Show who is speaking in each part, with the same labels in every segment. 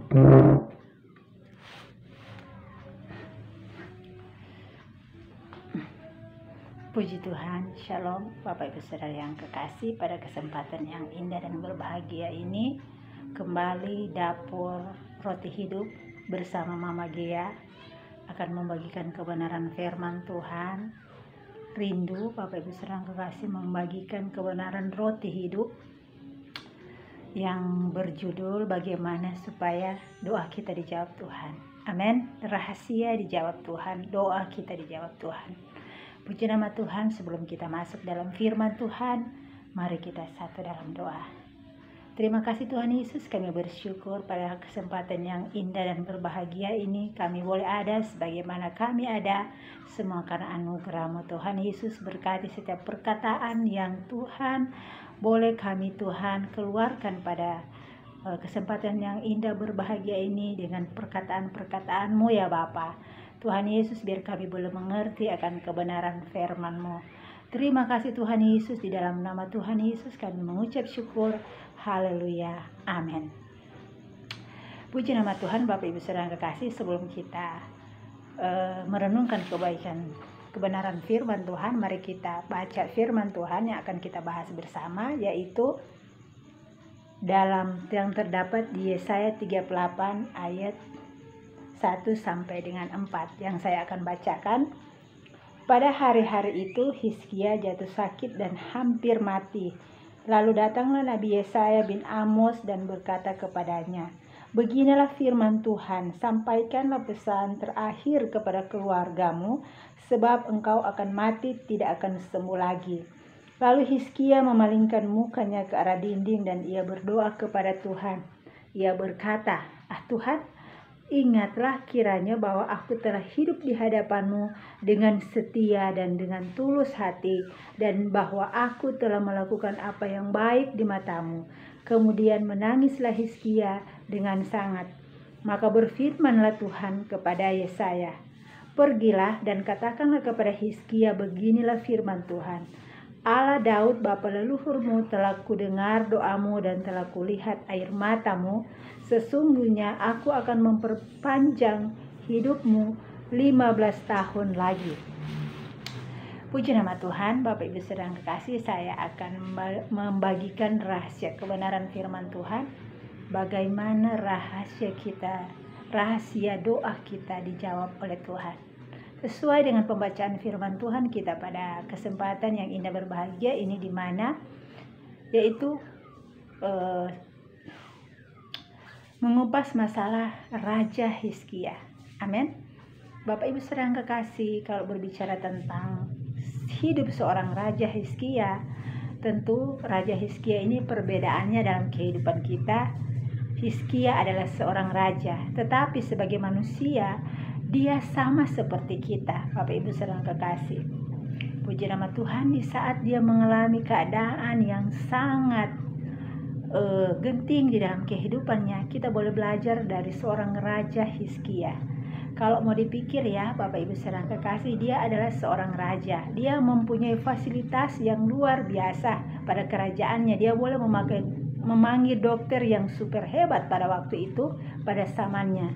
Speaker 1: Puji Tuhan, Shalom Bapak Ibu Saudara yang kekasih. Pada kesempatan yang indah dan berbahagia ini, kembali Dapur Roti Hidup bersama Mama Gea akan membagikan kebenaran firman Tuhan. Rindu Bapak Ibu Saudara yang kekasih membagikan kebenaran roti hidup yang berjudul bagaimana supaya doa kita dijawab Tuhan. Amin. Rahasia dijawab Tuhan, doa kita dijawab Tuhan. Puji nama Tuhan. Sebelum kita masuk dalam firman Tuhan, mari kita satu dalam doa. Terima kasih Tuhan Yesus, kami bersyukur pada kesempatan yang indah dan berbahagia ini kami boleh ada sebagaimana kami ada, semua karena anugerah-Mu Tuhan Yesus. Berkati setiap perkataan yang Tuhan boleh kami Tuhan keluarkan pada kesempatan yang indah berbahagia ini dengan perkataan-perkataan-Mu ya Bapa. Tuhan Yesus, biar kami boleh mengerti akan kebenaran firman-Mu. Terima kasih Tuhan Yesus, di dalam nama Tuhan Yesus kami mengucap syukur. Haleluya. Amin. Puji nama Tuhan. Bapak Ibu Saudara yang kekasih, sebelum kita merenungkan kebenaran firman Tuhan, mari kita baca firman Tuhan yang akan kita bahas bersama, yaitu dalam yang terdapat di Yesaya 38 ayat 1 sampai dengan 4 yang saya akan bacakan. Pada hari-hari itu Hizkia jatuh sakit dan hampir mati. Lalu datanglah Nabi Yesaya bin Amos dan berkata kepadanya, "Beginilah firman Tuhan, sampaikanlah pesan terakhir kepada keluargamu, sebab engkau akan mati, tidak akan sembuh lagi." Lalu Hizkia memalingkan mukanya ke arah dinding dan ia berdoa kepada Tuhan. Ia berkata, Tuhan, ingatlah kiranya bahwa aku telah hidup di hadapan-Mu dengan setia dan dengan tulus hati, dan bahwa aku telah melakukan apa yang baik di mata-Mu." Kemudian menangislah Hizkia dengan sangat. Maka berfirmanlah Tuhan kepada Yesaya, "Pergilah dan katakanlah kepada Hizkia, beginilah firman Tuhan. Allah Daud bapa leluhurmu telah kudengar doamu dan telah kulihat air matamu. Sesungguhnya aku akan memperpanjang hidupmu 15 tahun lagi." Puji nama Tuhan. Bapak Ibu Saudara yang kekasih, saya akan membagikan rahasia kebenaran firman Tuhan. Bagaimana rahasia doa kita dijawab oleh Tuhan. Sesuai dengan pembacaan firman Tuhan kita pada kesempatan yang indah berbahagia ini, di mana yaitu mengupas masalah Raja Hizkia. Amin. Bapak Ibu Saudara yang kekasih, kalau berbicara tentang hidup seorang Raja Hizkia, tentu Raja Hizkia ini perbedaannya dalam kehidupan kita. Hizkia adalah seorang raja, tetapi sebagai manusia dia sama seperti kita, Bapak Ibu Saudara yang kekasih. Puji nama Tuhan, di saat dia mengalami keadaan yang sangat genting di dalam kehidupannya, kita boleh belajar dari seorang Raja Hizkia. Kalau mau dipikir ya Bapak Ibu Saudara yang kekasih, dia adalah seorang raja. Dia mempunyai fasilitas yang luar biasa pada kerajaannya. Dia boleh memanggil dokter yang super hebat pada waktu itu, pada zamannya.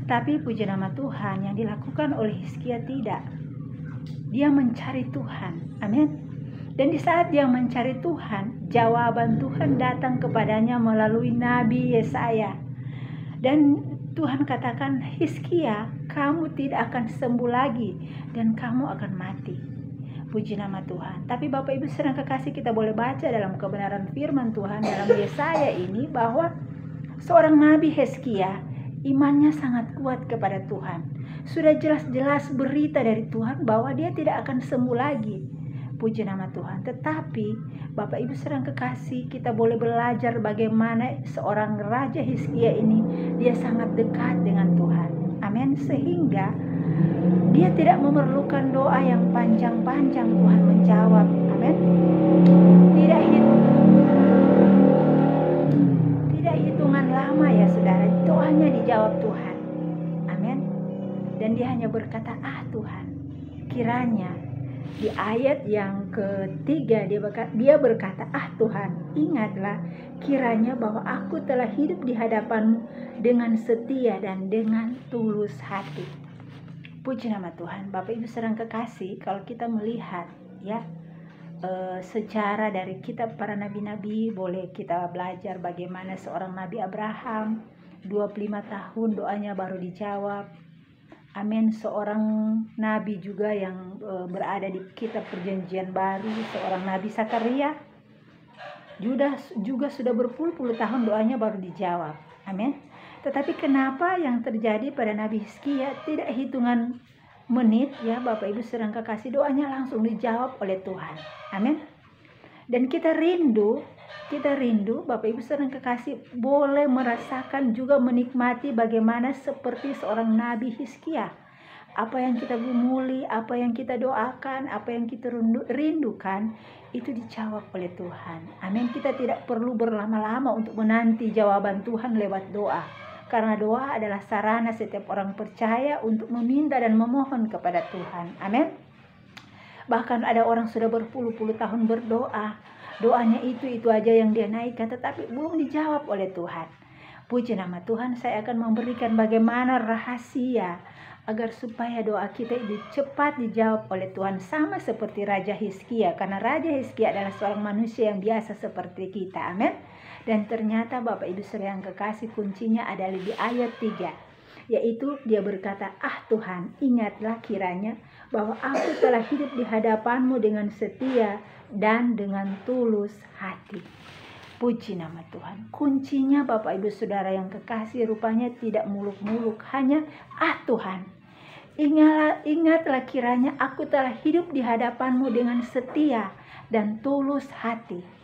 Speaker 1: Tapi puji nama Tuhan, yang dilakukan oleh Hizkia tidak. Dia mencari Tuhan. Amin. Dan di saat dia mencari Tuhan, jawaban Tuhan datang kepadanya melalui Nabi Yesaya. Dan Tuhan katakan, "Hizkia, kamu tidak akan sembuh lagi dan kamu akan mati." Puji nama Tuhan. Tapi Bapak Ibu Saudara kekasih, kita boleh baca dalam kebenaran firman Tuhan dalam Yesaya ini bahwa seorang Nabi Hizkia imannya sangat kuat kepada Tuhan. Sudah jelas-jelas berita dari Tuhan bahwa dia tidak akan sembuh lagi. Puji nama Tuhan. Tetapi Bapak Ibu Saudara kekasih, kita boleh belajar bagaimana seorang Raja Hizkia ini, dia sangat dekat dengan Tuhan. Amin. Sehingga dia tidak memerlukan doa yang panjang-panjang, Tuhan menjawab. Amin. Tidak hitungan lama ya saudara, doanya dijawab Tuhan. Amin. Dan dia hanya berkata, Tuhan, kiranya Di ayat yang ketiga dia berkata, "Ah Tuhan, ingatlah kiranya bahwa aku telah hidup di hadapan-Mu dengan setia dan dengan tulus hati." Puji nama Tuhan. Bapak Ibu saudara kekasih, kalau kita melihat ya secara dari kitab para nabi-nabi, boleh kita belajar bagaimana seorang Nabi Abraham 25 tahun doanya baru dijawab. Amin. Seorang nabi juga yang berada di kitab perjanjian baru, seorang Nabi Sakaria juga sudah berpuluh-puluh tahun doanya baru dijawab. Amin. Tetapi kenapa yang terjadi pada Nabi Hizkia tidak hitungan menit ya Bapak Ibu saudara kekasih, doanya langsung dijawab oleh Tuhan. Amin. Dan kita rindu Bapak Ibu saudara kekasih boleh merasakan juga menikmati bagaimana seperti seorang Nabi Hizkia. Apa yang kita gumuli, apa yang kita doakan, apa yang kita rindukan, itu dijawab oleh Tuhan. Amin. Kita tidak perlu berlama-lama untuk menanti jawaban Tuhan lewat doa. Karena doa adalah sarana setiap orang percaya untuk meminta dan memohon kepada Tuhan. Amin. Bahkan ada orang sudah berpuluh-puluh tahun berdoa, doanya itu aja yang dia naikkan, tetapi belum dijawab oleh Tuhan. Puji nama Tuhan. Saya akan memberikan bagaimana rahasia agar supaya doa kita itu cepat dijawab oleh Tuhan, sama seperti Raja Hizkia. Karena Raja Hizkia adalah seorang manusia yang biasa seperti kita. Amin. Dan ternyata Bapak Ibu saudara yang kekasih, kuncinya adalah di ayat 3. Yaitu dia berkata, "Ah Tuhan, ingatlah kiranya bahwa aku telah hidup di hadapan-Mu dengan setia dan dengan tulus hati." Puji nama Tuhan. Kuncinya Bapak Ibu saudara yang kekasih rupanya tidak muluk-muluk, hanya "Ah Tuhan, ingatlah kiranya aku telah hidup di hadapan-Mu dengan setia dan tulus hati."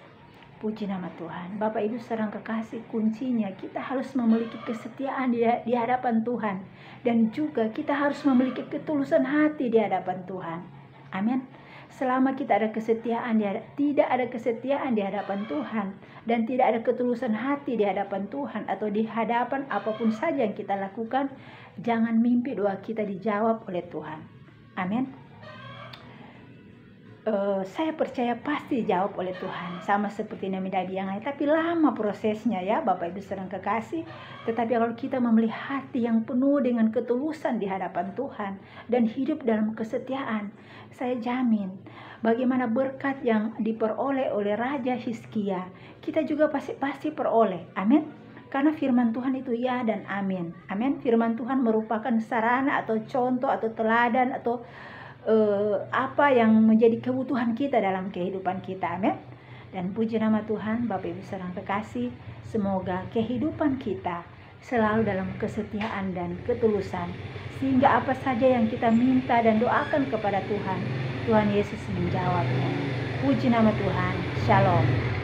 Speaker 1: Puji nama Tuhan. Bapak Ibu saudara kekasih, kuncinya kita harus memiliki kesetiaan di hadapan Tuhan. Dan juga kita harus memiliki ketulusan hati di hadapan Tuhan. Amin. Selama kita ada kesetiaan, tidak ada kesetiaan di hadapan Tuhan. Dan tidak ada ketulusan hati di hadapan Tuhan. Atau di hadapan apapun saja yang kita lakukan, jangan mimpi doa kita dijawab oleh Tuhan. Amin. Saya percaya pasti dijawab oleh Tuhan, sama seperti nabi-nabi yang lain, tapi lama prosesnya ya Bapak Ibu saudara kekasih. Tetapi kalau kita memiliki hati yang penuh dengan ketulusan di hadapan Tuhan dan hidup dalam kesetiaan, saya jamin bagaimana berkat yang diperoleh oleh Raja Hizkia, kita juga pasti peroleh. Amin. Karena firman Tuhan itu ya dan amin. Amin. Firman Tuhan merupakan sarana atau contoh atau teladan atau apa yang menjadi kebutuhan kita dalam kehidupan kita. Amin. Dan puji nama Tuhan. Bapak Ibu saudara kekasih, semoga kehidupan kita selalu dalam kesetiaan dan ketulusan, sehingga apa saja yang kita minta dan doakan kepada Tuhan, Tuhan Yesus menjawabnya. Puji nama Tuhan. Shalom.